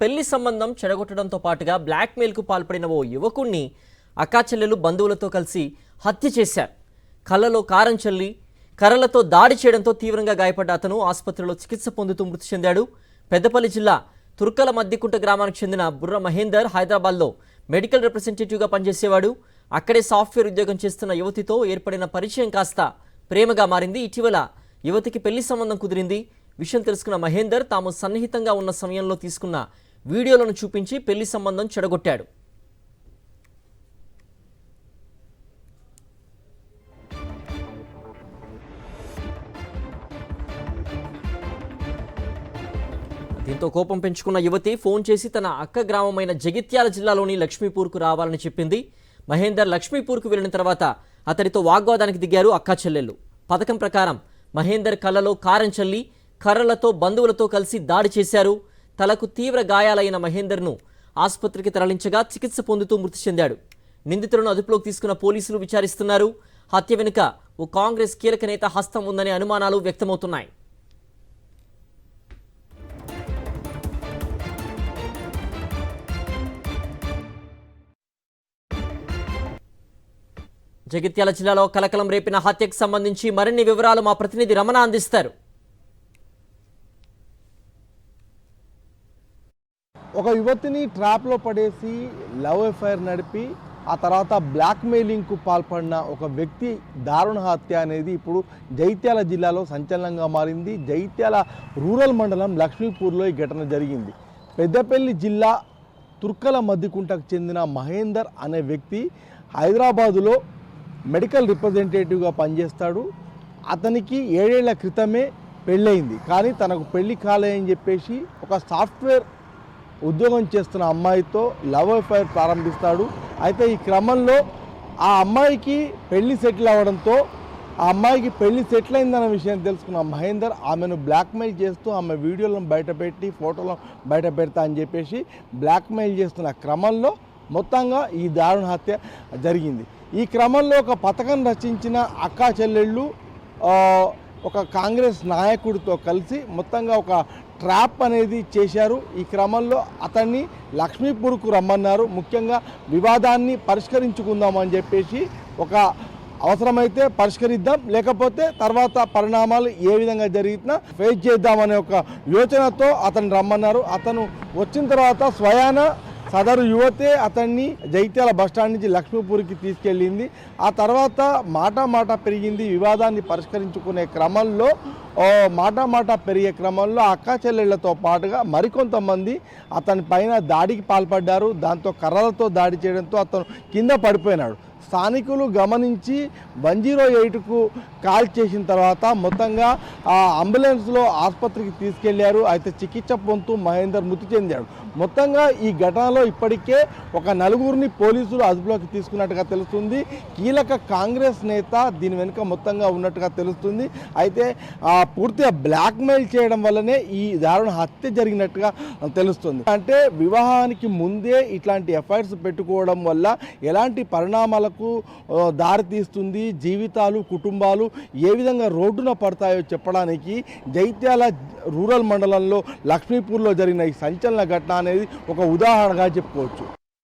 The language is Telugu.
పెళ్లి సంబంధం చెడగొట్టడంతో పాటుగా బ్లాక్మెయిల్కు పాల్పడిన ఓ యువకుణ్ణి అక్కాచెల్లెలు బంధువులతో కలిసి హత్య చేశారు. కళ్ళలో కారం చల్లి కర్రలతో దాడి చేయడంతో తీవ్రంగా గాయపడ్డ అతను ఆసుపత్రిలో చికిత్స పొందుతూ మృతి చెందాడు. పెద్దపల్లి జిల్లా తుర్కల మద్దికుంట గ్రామానికి చెందిన బుర్ర మహేందర్ హైదరాబాద్లో మెడికల్ రిప్రజెంటేటివ్గా పనిచేసేవాడు. అక్కడే సాఫ్ట్వేర్ ఉద్యోగం చేస్తున్న యువతితో ఏర్పడిన పరిచయం కాస్త ప్రేమగా మారింది. ఇటీవల యువతికి పెళ్లి సంబంధం కుదిరింది. విషయం తెలుసుకున్న మహేందర్ తాము సన్నిహితంగా ఉన్న సమయంలో తీసుకున్న వీడియోలను చూపించి పెళ్లి సంబంధం చెడగొట్టాడు. దీంతో కోపం పెంచుకున్న యువతి ఫోన్ చేసి తన అక్క గ్రామమైన జగిత్యాల జిల్లాలోని లక్ష్మీపూర్కు రావాలని చెప్పింది. మహేందర్ లక్ష్మీపూర్కు వెళ్లిన తర్వాత అతడితో వాగ్వాదానికి దిగారు అక్కా చెల్లెళ్ళు. పథకం ప్రకారం మహేందర్ కళ్ళలో కారం చల్లి కర్రలతో బంధువులతో కలిసి దాడి చేశారు. తలకు తీవ్ర గాయాలైన మహేందర్ను ఆసుపత్రికి తరలించగా చికిత్స పొందుతూ మృతి చెందాడు. నిందితులను అదుపులోకి తీసుకున్న పోలీసులు విచారిస్తున్నారు. హత్య వెనుక ఓ కాంగ్రెస్ కీలక నేత హస్తం ఉందనే అనుమానాలు వ్యక్తమవుతున్నాయి. జగిత్యాల జిల్లాలో కలకలం రేపిన హత్యకు సంబంధించి మరిన్ని వివరాలు మా ప్రతినిధి రమణ అందిస్తారు. ఒక యువతిని ట్రాప్లో పడేసి లవ్ అఫైర్ నడిపి ఆ తర్వాత బ్లాక్మెయిలింగ్కు పాల్పడిన ఒక వ్యక్తి దారుణ హత్య అనేది ఇప్పుడు జగిత్యాల జిల్లాలో సంచలనంగా మారింది. జగిత్యాల రూరల్ మండలం లక్ష్మీపూర్లో ఈ ఘటన జరిగింది. పెద్దపల్లి జిల్లా తుర్కల మద్దికుంటకు చెందిన మహేందర్ అనే వ్యక్తి హైదరాబాదులో మెడికల్ రిప్రజెంటేటివ్గా పనిచేస్తాడు. అతనికి 7 ఏళ్ల క్రితమే పెళ్ళయింది. కానీ తనకు పెళ్లి కాలేదని చెప్పేసి ఒక సాఫ్ట్వేర్ ఉద్యోగం చేస్తున్న అమ్మాయితో లవ్ అఫైర్ ప్రారంభిస్తాడు. అయితే ఈ క్రమంలో ఆ అమ్మాయికి పెళ్లి సెటిల్ అవ్వడంతో ఆ అమ్మాయికి పెళ్లి సెటిల్ అయిందన్న విషయం తెలుసుకున్న మహేందర్ ఆమెను బ్లాక్మెయిల్ చేస్తూ ఆమె వీడియోలను బయటపెట్టి ఫోటోలను బయట పెడతా అని చెప్పేసి బ్లాక్మెయిల్ చేస్తున్న క్రమంలో మొత్తంగా ఈ దారుణ హత్య జరిగింది. ఈ క్రమంలో ఒక పథకం రచించిన అక్కా చెల్లెళ్ళు ఒక కాంగ్రెస్ నాయకుడితో కలిసి మొత్తంగా ఒక ట్రాప్ అనేది చేశారు. ఈ క్రమంలో అతన్ని లక్ష్మీపూర్కు రమ్మన్నారు. ముఖ్యంగా వివాదాన్ని పరిష్కరించుకుందామని చెప్పేసి ఒక అవసరమైతే పరిష్కరిద్దాం, లేకపోతే తర్వాత పరిణామాలు ఏ విధంగా జరిగినా ఫేస్ చేద్దామనే ఒక యోచనతో అతన్ని రమ్మన్నారు. అతను వచ్చిన తర్వాత స్వయాన సదరు యువతే అతన్ని జగిత్యాల బస్టాండ్ నుంచి లక్ష్మీపూర్కి తీసుకెళ్ళింది. ఆ తర్వాత మాట పెరిగింది. వివాదాన్ని పరిష్కరించుకునే క్రమంలో మాట పెరిగే క్రమంలో అక్కా చెల్లెళ్లతో పాటుగా మరికొంతమంది అతని పైన దాడికి పాల్పడ్డారు. దాంతో కర్రలతో దాడి చేయడంతో అతను కింద పడిపోయినాడు. స్థానికులు గమనించి 108కు కాల్ చేసిన తర్వాత మొత్తంగా ఆ అంబులెన్స్లో ఆసుపత్రికి తీసుకెళ్లారు. అయితే చికిత్స పొందుతూ మహేందర్ మృతి చెందాడు. మొత్తంగా ఈ ఘటనలో ఇప్పటికే ఒక 4గురిని పోలీసులు అదుపులోకి తీసుకున్నట్టుగా తెలుస్తుంది. కీలక కాంగ్రెస్ నేత దీని వెనుక మొత్తంగా ఉన్నట్టుగా తెలుస్తుంది. అయితే పూర్తిగా బ్లాక్మెయిల్ చేయడం వల్లనే ఈ దారుణ హత్య జరిగినట్టుగా తెలుస్తుంది. అంటే వివాహానికి ముందే ఇట్లాంటి ఎఫ్ఐఆర్స్ పెట్టుకోవడం వల్ల ఎలాంటి పరిణామాలకు దారితీస్తుంది, జీవితాలు కుటుంబాలు ఏ విధంగా రోడ్డున పడతాయో చెప్పడానికి జగిత్యాల రూరల్ మండలంలో లక్ష్మీపూర్లో జరిగిన ఈ సంచలన ఘటన అనేది ఒక ఉదాహరణగా చెప్పుకోవచ్చు.